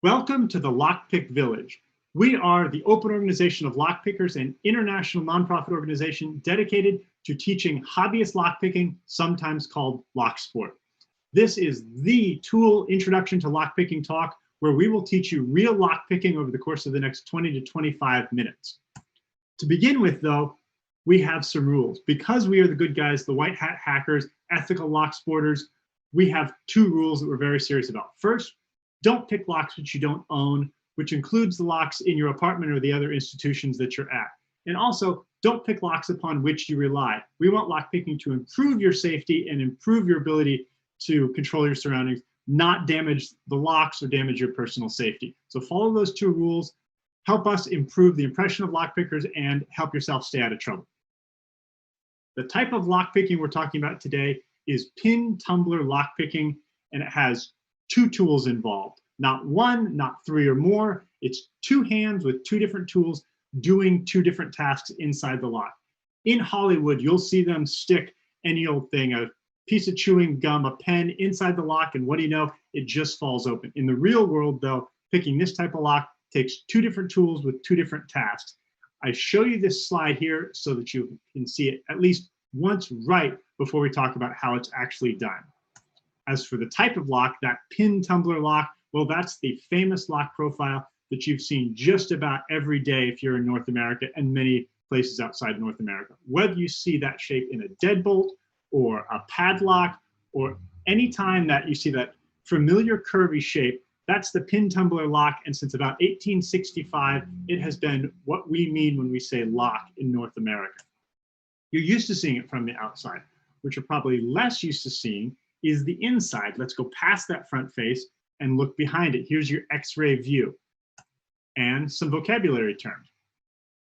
Welcome to the Lockpick Village. We are the open organization of lockpickers, an international nonprofit organization dedicated to teaching hobbyist lockpicking, sometimes called lock sport. This is the TOOOL Introduction to Lockpicking talk, where we will teach you real lockpicking over the course of the next 20 to 25 minutes. To begin with, though, we have some rules. Because we are the good guys, the white hat hackers, ethical lock sporters, we have two rules that we're very serious about. First, don't pick locks which you don't own, which includes the locks in your apartment or the other institutions that you're at. And also, don't pick locks upon which you rely. We want lockpicking to improve your safety and improve your ability to control your surroundings, not damage the locks or damage your personal safety. So follow those two rules, help us improve the impression of lockpickers, and help yourself stay out of trouble. The type of lockpicking we're talking about today is pin tumbler lockpicking, and it has two tools involved. Not one, not three or more. It's two hands with two different tools doing two different tasks inside the lock. In Hollywood, you'll see them stick any old thing, a piece of chewing gum, a pen inside the lock, and what do you know? It just falls open. In the real world, though, picking this type of lock takes two different tools with two different tasks. I show you this slide here so that you can see it at least once right before we talk about how it's actually done. As for the type of lock, that pin tumbler lock, well, that's the famous lock profile that you've seen just about every day if you're in North America and many places outside North America. Whether you see that shape in a deadbolt or a padlock, or any time that you see that familiar curvy shape, that's the pin tumbler lock. And since about 1865, it has been what we mean when we say lock in North America. You're used to seeing it from the outside. What you're probably less used to seeing is the inside. Let's go past that front face and look behind it. Here's your X-ray view and some vocabulary terms.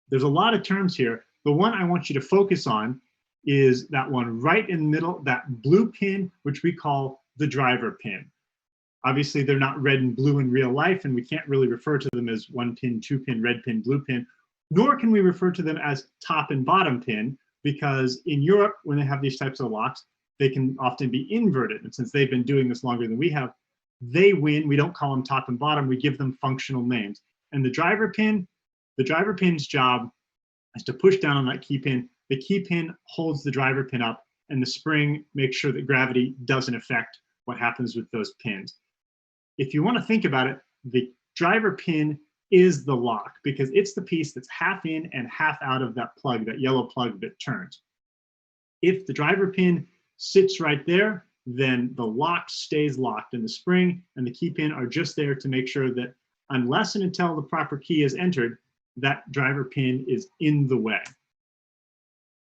There's a lot of terms here. The one I want you to focus on is that one right in the middle, that blue pin, which we call the driver pin. Obviously, they're not red and blue in real life, and we can't really refer to them as one pin, two pin, red pin, blue pin, nor can we refer to them as top and bottom pin, because in Europe, when they have these types of locks, they can often be inverted. And since they've been doing this longer than we have, they win. We don't call them top and bottom. We give them functional names. And the driver pin's job is to push down on that key pin. The key pin holds the driver pin up, and the spring makes sure that gravity doesn't affect what happens with those pins. If you want to think about it, the driver pin is the lock because it's the piece that's half in and half out of that plug, that yellow plug that turns. If the driver pin sits right there, then the lock stays locked, and the spring and the key pin are just there to make sure that unless and until the proper key is entered, that driver pin is in the way.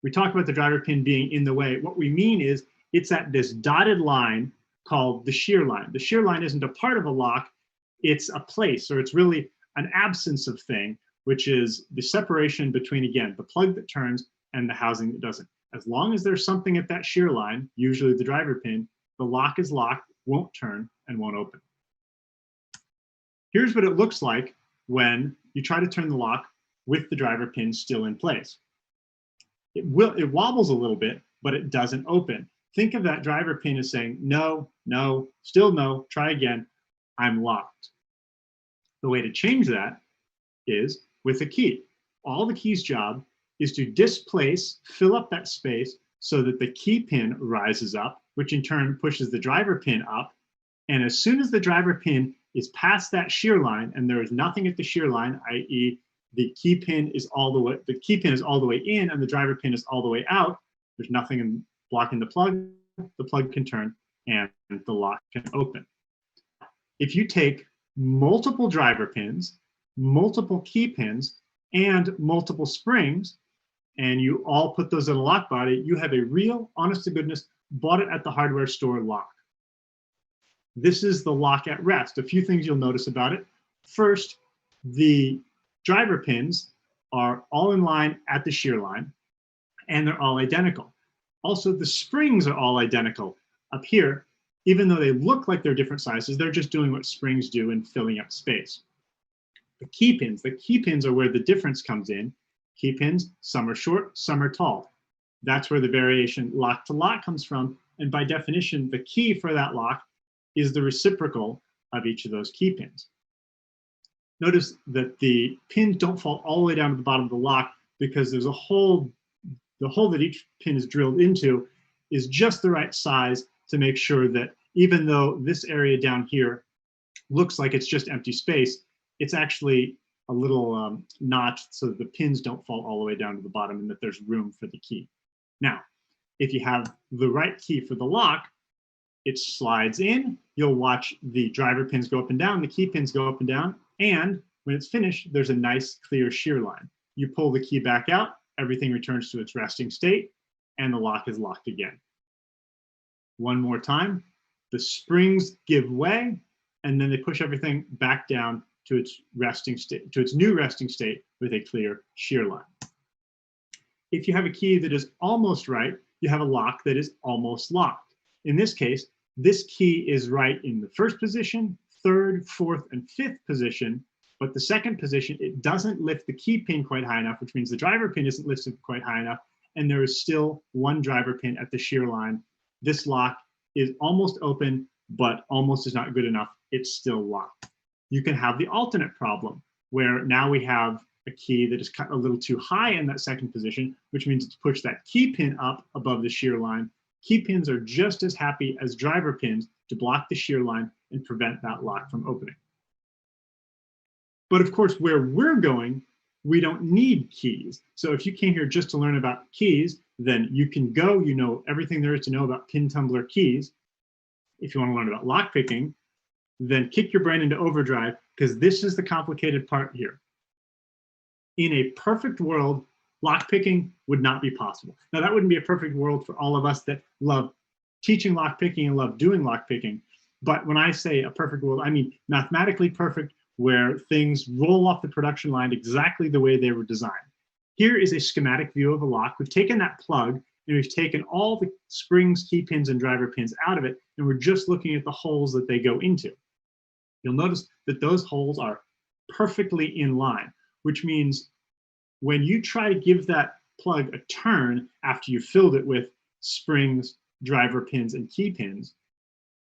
We talk about the driver pin being in the way. What we mean is it's at this dotted line called the shear line. The shear line isn't a part of a lock, it's a place, or it's really an absence of thing, which is the separation between, again, the plug that turns and the housing that doesn't. As long as there's something at that shear line, usually the driver pin, the lock is locked, won't turn, and won't open. Here's what it looks like when you try to turn the lock with the driver pin still in place. It wobbles a little bit, but it doesn't open. Think of that driver pin as saying, no, no, still no, try again, I'm locked. The way to change that is with a key. All the key's job is to displace, fill up that space so that the key pin rises up, which in turn pushes the driver pin up. And as soon as the driver pin is past that shear line and there is nothing at the shear line, i.e. the key pin is all the way in and the driver pin is all the way out, there's nothing blocking the plug can turn and the lock can open. If you take multiple driver pins, multiple key pins, and multiple springs, and you all put those in a lock body, you have a real, honest to goodness, bought it at the hardware store lock. This is the lock at rest. A few things you'll notice about it. First, the driver pins are all in line at the shear line, and they're all identical. Also, the springs are all identical up here. Even though they look like they're different sizes, they're just doing what springs do in filling up space. The key pins are where the difference comes in. Key pins, some are short, some are tall. That's where the variation lock to lock comes from. And by definition, the key for that lock is the reciprocal of each of those key pins. Notice that the pins don't fall all the way down to the bottom of the lock because there's a hole. The hole that each pin is drilled into is just the right size to make sure that even though this area down here looks like it's just empty space, it's actually a little notch so that the pins don't fall all the way down to the bottom and that there's room for the key. Now, if you have the right key for the lock, it slides in, you'll watch the driver pins go up and down, the key pins go up and down, and when it's finished, there's a nice clear shear line. You pull the key back out, everything returns to its resting state, and the lock is locked again. One more time, the springs give way, and then they push everything back down to its resting state, to its new resting state with a clear shear line. If you have a key that is almost right, you have a lock that is almost locked. In this case, this key is right in the first position, third, fourth, and fifth position, but the second position, it doesn't lift the key pin quite high enough, which means the driver pin isn't lifted quite high enough, and there is still one driver pin at the shear line. This lock is almost open, but almost is not good enough. It's still locked. You can have the alternate problem, where now we have a key that is cut a little too high in that second position, which means to push that key pin up above the shear line. Key pins are just as happy as driver pins to block the shear line and prevent that lock from opening. But of course, where we're going, we don't need keys. So if you came here just to learn about keys, then you can go, you know everything there is to know about pin tumbler keys. If you want to learn about lockpicking, then kick your brain into overdrive, because this is the complicated part here. In a perfect world, lockpicking would not be possible. Now, that wouldn't be a perfect world for all of us that love teaching lockpicking and love doing lockpicking. But when I say a perfect world, I mean mathematically perfect, where things roll off the production line exactly the way they were designed. Here is a schematic view of a lock. We've taken that plug and we've taken all the springs, key pins, and driver pins out of it, and we're just looking at the holes that they go into. You'll notice that those holes are perfectly in line, which means when you try to give that plug a turn after you filled it with springs, driver pins, and key pins,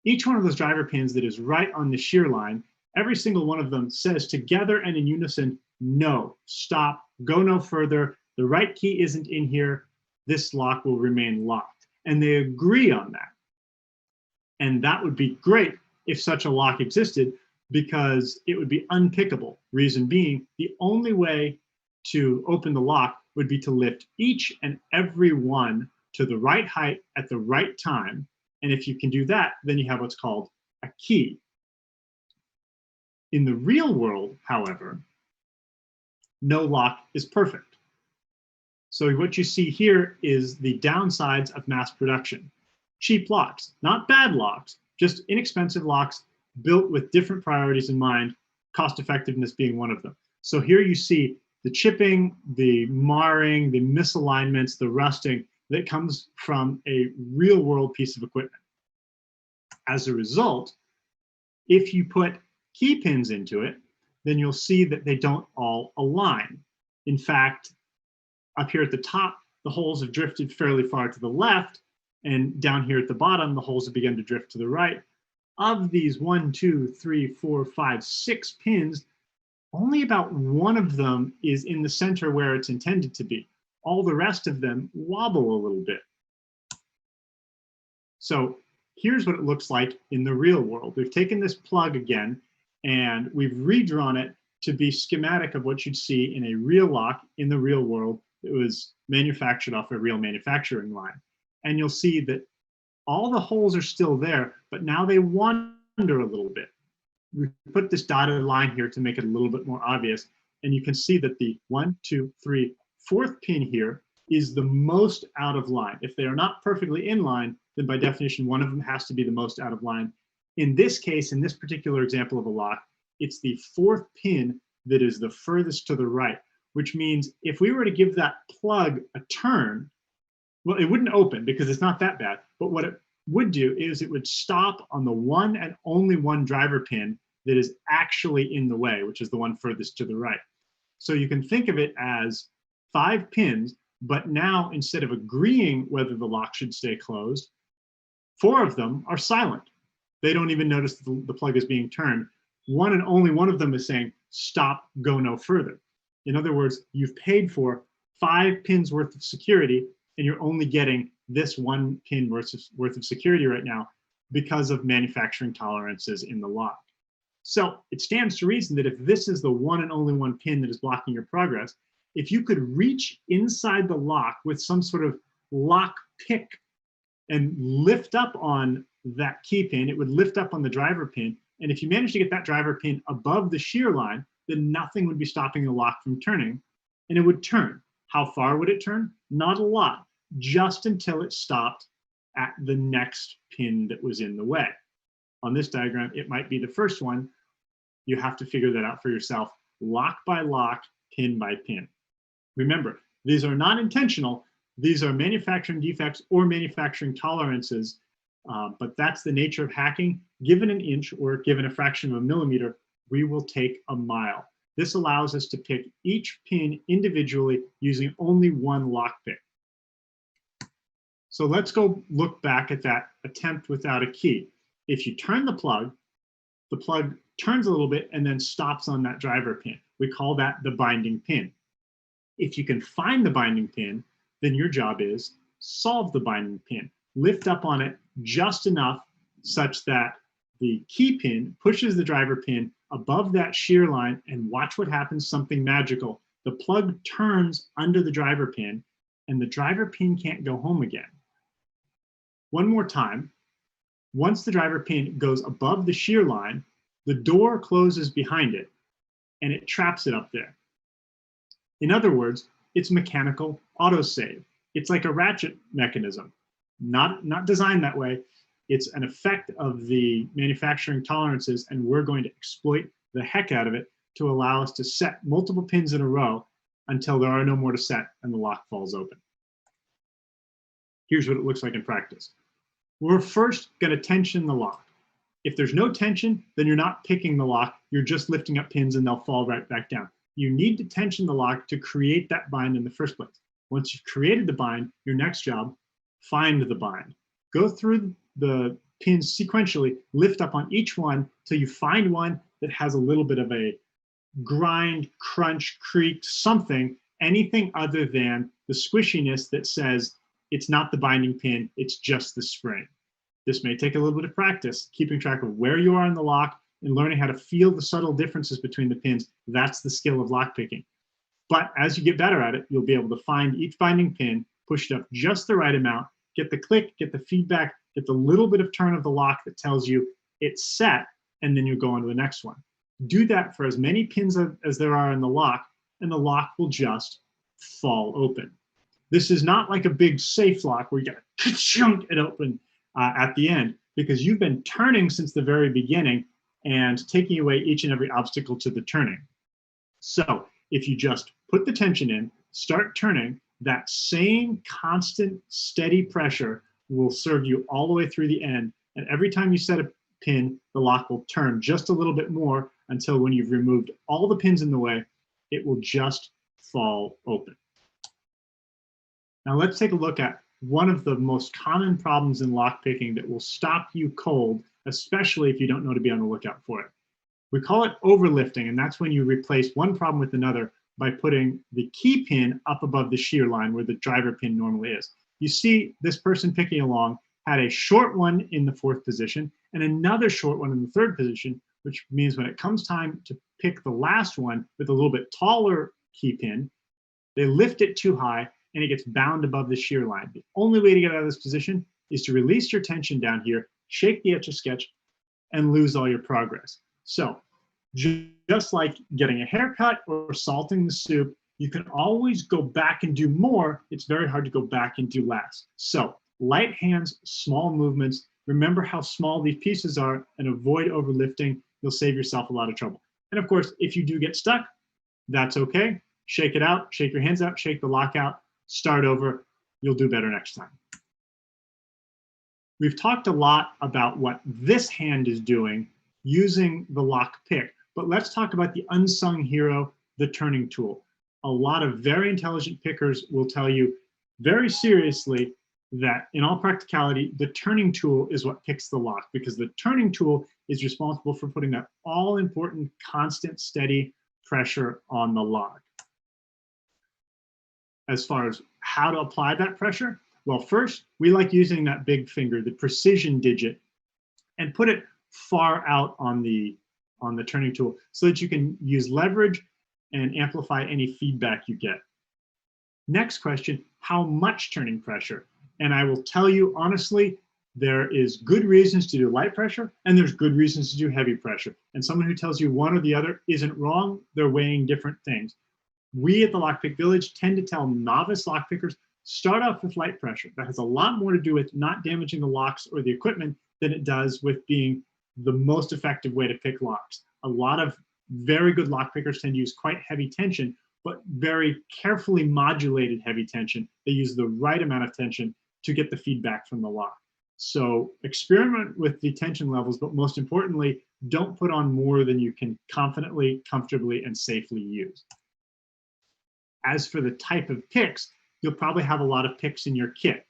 each one of those driver pins that is right on the shear line, every single one of them says together and in unison, no, stop, go no further, the right key isn't in here, this lock will remain locked. And they agree on that. And that would be great if such a lock existed, because it would be unpickable. Reason being, the only way to open the lock would be to lift each and every one to the right height at the right time. And if you can do that, then you have what's called a key. In the real world, however, no lock is perfect. So what you see here is the downsides of mass production. Cheap locks, not bad locks, just inexpensive locks built with different priorities in mind, cost effectiveness being one of them. So here you see the chipping, the marring, the misalignments, the rusting that comes from a real world piece of equipment. As a result, if you put key pins into it, then you'll see that they don't all align. In fact, up here at the top, the holes have drifted fairly far to the left, and down here at the bottom, the holes have begun to drift to the right. Of these 1, 2, 3, 4, 5, 6 pins, only about one of them is in the center where it's intended to be. All the rest of them wobble a little bit. So here's what it looks like in the real world. We've taken this plug again, and we've redrawn it to be schematic of what you'd see in a real lock in the real world that was manufactured off a real manufacturing line. And you'll see that all the holes are still there, but now they wander a little bit. We put this dotted line here to make it a little bit more obvious. And you can see that the 1, 2, 3, 4th pin here is the most out of line. If they are not perfectly in line, then by definition, one of them has to be the most out of line. In this case, in this particular example of a lock, it's the 4th pin that is the furthest to the right, which means if we were to give that plug a turn, well, it wouldn't open because it's not that bad, but what it would do is it would stop on the one and only one driver pin that is actually in the way, which is the one furthest to the right. So you can think of it as 5 pins, but now instead of agreeing whether the lock should stay closed, 4 of them are silent. They don't even notice the plug is being turned. One and only one of them is saying, stop, go no further. In other words, you've paid for 5 pins worth of security, and you're only getting this 1 pin worth of security right now because of manufacturing tolerances in the lock. So it stands to reason that if this is the one and only 1 pin that is blocking your progress, if you could reach inside the lock with some sort of lock pick and lift up on that key pin, it would lift up on the driver pin. And if you manage to get that driver pin above the shear line, then nothing would be stopping the lock from turning, and it would turn. How far would it turn? Not a lot, just until it stopped at the next pin that was in the way. On this diagram, it might be the first one. You have to figure that out for yourself, lock by lock, pin by pin. Remember, these are not intentional. These are manufacturing defects or manufacturing tolerances, but that's the nature of hacking. Given an inch or given a fraction of a millimeter, we will take a mile. This allows us to pick each pin individually using only 1 lock pick. So let's go look back at that attempt without a key. If you turn the plug turns a little bit and then stops on that driver pin. We call that the binding pin. If you can find the binding pin, then your job is solve the binding pin. Lift up on it just enough such that the key pin pushes the driver pin above that shear line, and watch what happens, something magical. The plug turns under the driver pin and the driver pin can't go home again. One more time. Once the driver pin goes above the shear line, the door closes behind it and it traps it up there. In other words, it's mechanical autosave. It's like a ratchet mechanism, not designed that way. It's an effect of the manufacturing tolerances, and we're going to exploit the heck out of it to allow us to set multiple pins in a row until there are no more to set and the lock falls open. Here's what it looks like in practice. We're first going to tension the lock. If there's no tension, then you're not picking the lock, you're just lifting up pins and they'll fall right back down. You need to tension the lock to create that bind in the first place. Once you've created the bind, your next job, find the bind. Go through the pins sequentially, lift up on each one till you find one that has a little bit of a grind, crunch, creak, something, anything other than the squishiness that says it's not the binding pin, it's just the spring. This may take a little bit of practice, keeping track of where you are in the lock and learning how to feel the subtle differences between the pins. That's the skill of lockpicking. But as you get better at it, you'll be able to find each binding pin, push it up just the right amount, get the click, get the feedback, get the little bit of turn of the lock that tells you it's set, and then you go on to the next one. Do that for as many pins as there are in the lock, and the lock will just fall open. This is not like a big safe lock where you gotta chunk it open at the end, because you've been turning since the very beginning and taking away each and every obstacle to the turning. So if you just put the tension in, start turning, that same constant steady pressure will serve you all the way through the end. And every time you set a pin, the lock will turn just a little bit more until when you've removed all the pins in the way, it will just fall open. Now let's take a look at one of the most common problems in lockpicking that will stop you cold, especially if you don't know to be on the lookout for it. We call it overlifting, and that's when you replace one problem with another by putting the key pin up above the shear line where the driver pin normally is. You see this person picking along had a short one in the 4th position and another short one in the 3rd position, which means when it comes time to pick the last one with a little bit taller key pin, they lift it too high and it gets bound above the shear line. The only way to get out of this position is to release your tension down here, shake the Etch-a-Sketch, and lose all your progress. So just like getting a haircut or salting the soup, you can always go back and do more. It's very hard to go back and do less. So light hands, small movements. Remember how small these pieces are and avoid overlifting. You'll save yourself a lot of trouble. And of course, if you do get stuck, that's okay. Shake it out, shake your hands out, shake the lock out, start over. You'll do better next time. We've talked a lot about what this hand is doing using the lock pick, but let's talk about the unsung hero, the turning tool. A lot of very intelligent pickers will tell you very seriously that in all practicality, the turning tool is what picks the lock, because the turning tool is responsible for putting that all important, constant, steady pressure on the lock. As far as how to apply that pressure, well, first, we like using that big finger, the precision digit, and put it far out on the turning tool so that you can use leverage and amplify any feedback you get. Next question, how much turning pressure? And I will tell you honestly, there is good reasons to do light pressure and there's good reasons to do heavy pressure. And someone who tells you one or the other isn't wrong, they're weighing different things. We at the Lockpick Village tend to tell novice lockpickers, start off with light pressure. That has a lot more to do with not damaging the locks or the equipment than it does with being the most effective way to pick locks. A lot of very good lockpickers tend to use quite heavy tension, but very carefully modulated heavy tension. They use the right amount of tension to get the feedback from the lock. So experiment with the tension levels, but most importantly, don't put on more than you can confidently, comfortably, and safely use. As for the type of picks, you'll probably have a lot of picks in your kit.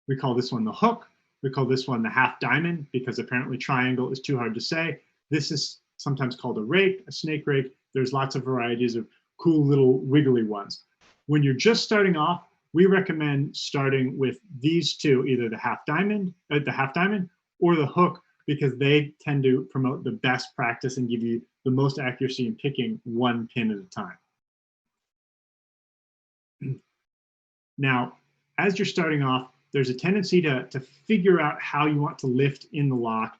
We call this one the hook. We call this one the half diamond because apparently triangle is too hard to say. This is sometimes called a rake, a snake rake. There's lots of varieties of cool little wiggly ones. When you're just starting off, we recommend starting with these two, either the half diamond or the hook, because they tend to promote the best practice and give you the most accuracy in picking one pin at a time. Now, as you're starting off, there's a tendency to figure out how you want to lift in the lock.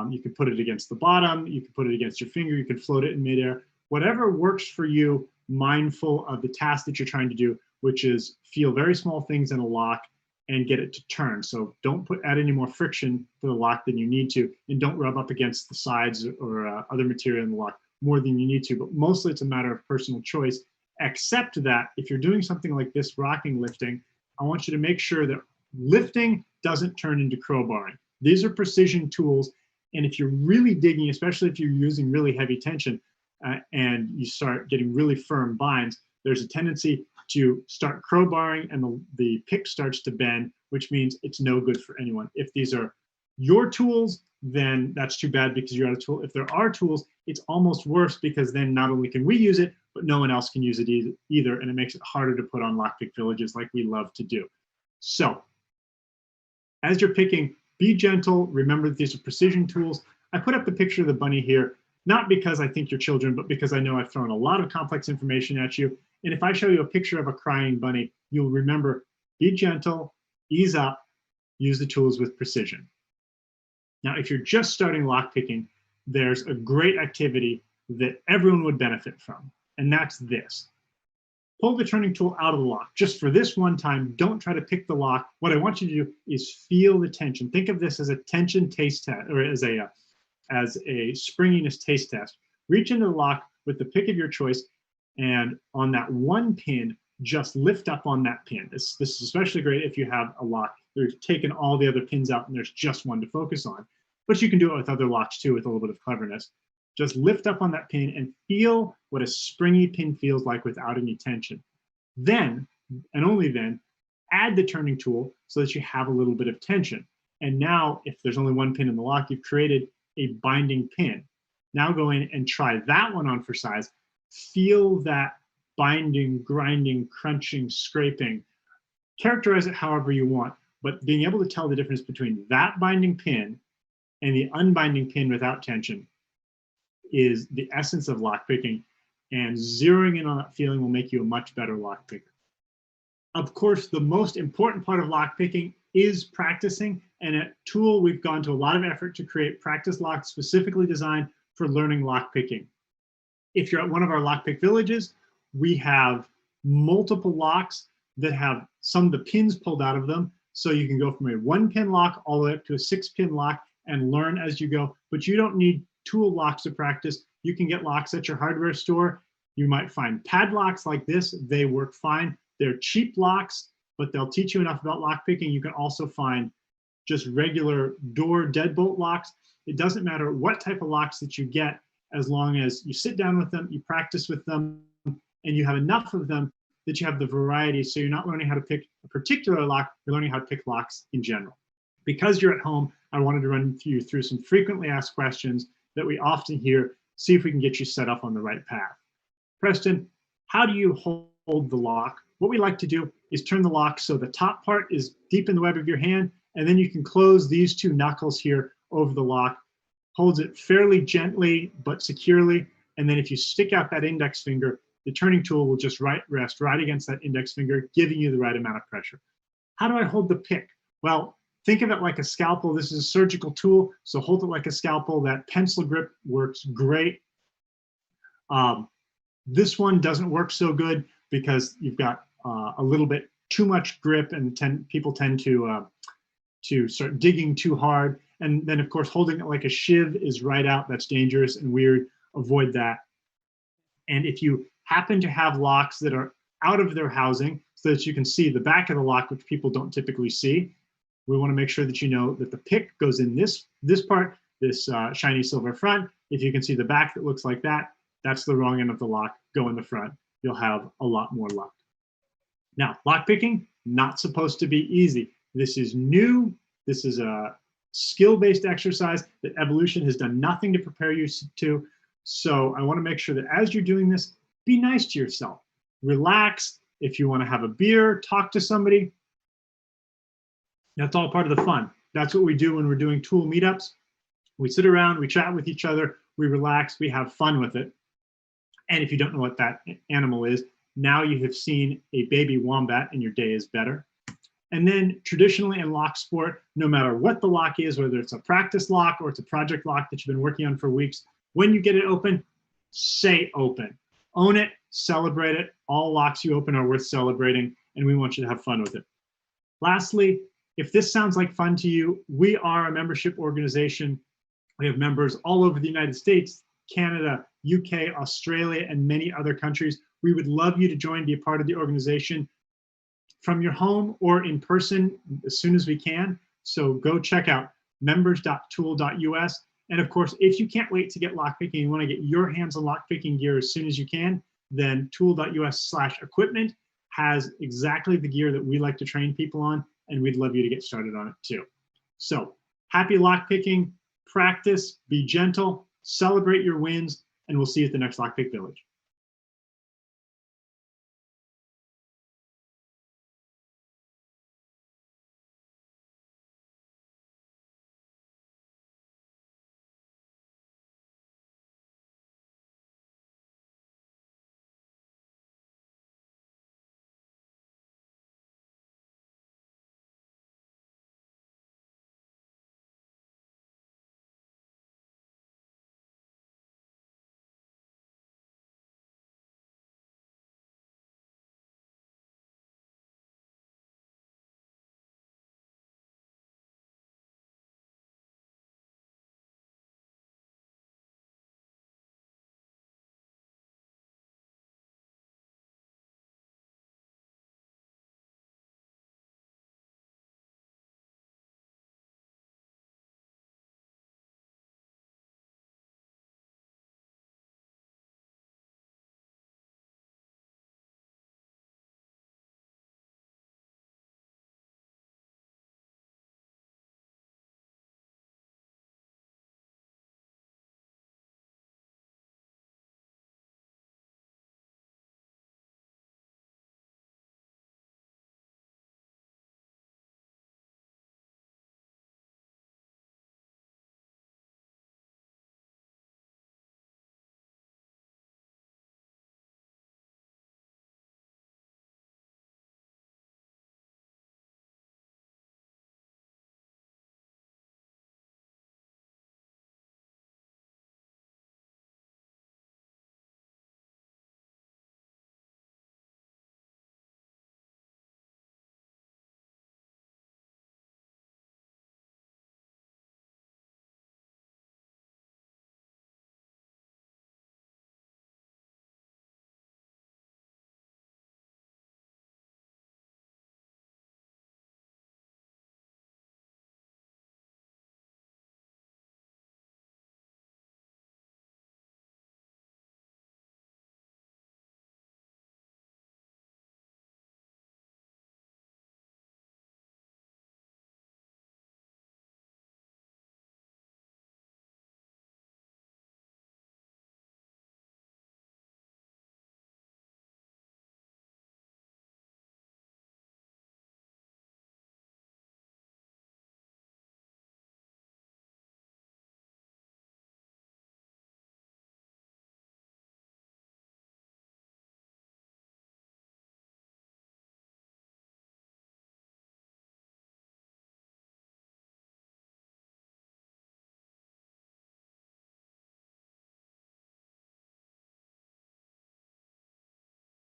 You can put it against the bottom, you can put it against your finger, you can float it in midair, whatever works for you, mindful of the task that you're trying to do, which is feel very small things in a lock and get it to turn. So don't add any more friction to the lock than you need to, and don't rub up against the sides or other material in the lock more than you need to, but mostly it's a matter of personal choice, except that if you're doing something like this rocking lifting, I want you to make sure that lifting doesn't turn into crowbarring. These are precision tools, and if you're really digging, especially if you're using really heavy tension and you start getting really firm binds, there's a tendency to start crowbarring and the pick starts to bend, which means it's no good for anyone. If these are your tools, then that's too bad because you're out of tool. If there are tools, it's almost worse because then not only can we use it, but no one else can use it either, and it makes it harder to put on Lockpick Villages like we love to do. So, as you're picking, be gentle. Remember that these are precision tools. I put up the picture of the bunny here, not because I think you're children, but because I know I've thrown a lot of complex information at you. And if I show you a picture of a crying bunny, you'll remember, be gentle, ease up, use the tools with precision. Now, if you're just starting lockpicking, there's a great activity that everyone would benefit from, and that's this. Pull the turning tool out of the lock. Just for this one time, don't try to pick the lock. What I want you to do is feel the tension. Think of this as a tension taste test, or as a springiness taste test. Reach into the lock with the pick of your choice, and on that one pin, just lift up on that pin. This is especially great if you have a lock. You've taken all the other pins out and there's just one to focus on. But you can do it with other locks too with a little bit of cleverness. Just lift up on that pin and feel what a springy pin feels like without any tension. Then, and only then, add the turning tool so that you have a little bit of tension. And now, if there's only one pin in the lock, you've created a binding pin. Now go in and try that one on for size. Feel that binding, grinding, crunching, scraping. Characterize it however you want, but being able to tell the difference between that binding pin and the unbinding pin without tension is the essence of lockpicking, and zeroing in on that feeling will make you a much better lockpicker. Of course, the most important part of lockpicking is practicing, and at TOOOL, we've gone to a lot of effort to create practice locks specifically designed for learning lockpicking. If you're at one of our Lockpick Villages, we have multiple locks that have some of the pins pulled out of them, so you can go from a 1-pin lock all the way up to a 6-pin lock and learn as you go, but you don't need TOOOL locks to practice. You can get locks at your hardware store. You might find padlocks like this. They work fine. They're cheap locks, but they'll teach you enough about lockpicking. You can also find just regular door deadbolt locks. It doesn't matter what type of locks that you get, as long as you sit down with them, you practice with them, and you have enough of them that you have the variety. So you're not learning how to pick a particular lock, you're learning how to pick locks in general. Because you're at home, I wanted to run you through some frequently asked questions that we often hear see if we can get you set up on the right path. Preston, how do you hold the lock? What we like to do is turn the lock so the top part is deep in the web of your hand, and then you can close these two knuckles here over the lock. Holds it fairly gently but securely, and then if you stick out that index finger, the turning tool will just rest right against that index finger, giving you the right amount of pressure. How do I hold the pick? Well, think of it like a scalpel. This is a surgical tool, so hold it like a scalpel. That pencil grip works great. This one doesn't work so good because you've got a little bit too much grip, and people tend to start digging too hard. And then, of course, holding it like a shiv is right out. That's dangerous and weird. Avoid that. And if you happen to have locks that are out of their housing so that you can see the back of the lock, which people don't typically see, we want to make sure that you know that the pick goes in this part, this shiny silver front. If you can see the back that looks like that, that's the wrong end of the lock. Go in the front. You'll have a lot more luck. Now, lockpicking, not supposed to be easy. This is new. This is a skill-based exercise that evolution has done nothing to prepare you to. So I want to make sure that as you're doing this, be nice to yourself. Relax. If you want to have a beer, talk to somebody. That's all part of the fun. That's what we do when we're doing tool meetups. We sit around, we chat with each other, we relax, we have fun with it. And if you don't know what that animal is, now you have seen a baby wombat and your day is better. And then traditionally in lock sport, no matter what the lock is, whether it's a practice lock or it's a project lock that you've been working on for weeks, when you get it open, say open. Own it, celebrate it. All locks you open are worth celebrating, and we want you to have fun with it. Lastly, if this sounds like fun to you, we are a membership organization. We have members all over the United States, Canada, UK, Australia, and many other countries. We would love you to join, be a part of the organization from your home or in person as soon as we can. So go check out members.toool.us. And of course, if you can't wait to get lockpicking, you want to get your hands on lockpicking gear as soon as you can, then tool.us/equipment has exactly the gear that we like to train people on, and we'd love you to get started on it too. So happy lockpicking, practice, be gentle, celebrate your wins, and we'll see you at the next Lockpick Village.